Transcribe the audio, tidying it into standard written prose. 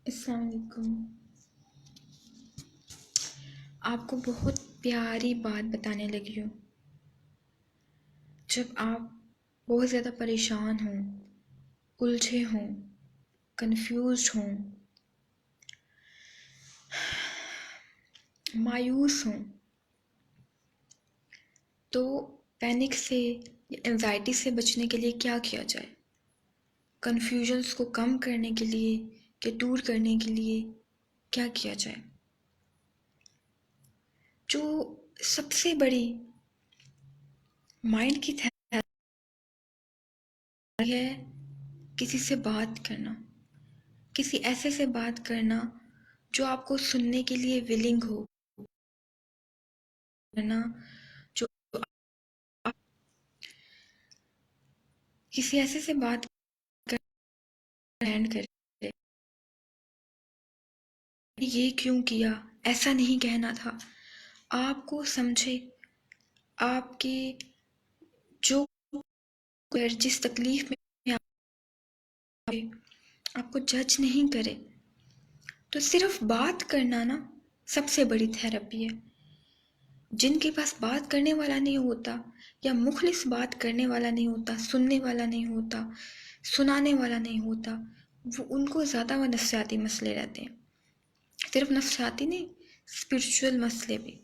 السلام علیکم۔ آپ کو بہت پیاری بات بتانے لگی ہوں۔ جب آپ بہت زیادہ پریشان ہوں، الجھے ہوں، کنفیوزڈ ہوں، مایوس ہوں، تو پینک سے یا انزائٹی سے بچنے کے لیے کیا کیا جائے؟ کنفیوژنس کو کم کرنے کے لیے یا دور کرنے کے لیے کیا کیا جائے؟ جو سب سے بڑی مائنڈ کی تھیراپی ہے کسی سے بات کرنا، کسی ایسے سے بات کرنا جو آپ کو سننے کے لیے ولنگ ہو، کرنا جو آپ کسی ایسے سے بات کرینڈ کرے، یہ کیوں کیا، ایسا نہیں کہنا تھا، آپ کو سمجھے، آپ کے جو جس تکلیف میں آپ کو جج نہیں کرے، تو صرف بات کرنا نا سب سے بڑی تھیراپی ہے۔ جن کے پاس بات کرنے والا نہیں ہوتا یا مخلص بات کرنے والا نہیں ہوتا، سننے والا نہیں ہوتا، سنانے والا نہیں ہوتا، وہ ان کو زیادہ وہ نفسیاتی مسئلے رہتے ہیں۔ صرف نفسیاتی نہیں، اسپرچول مسئلے بھی۔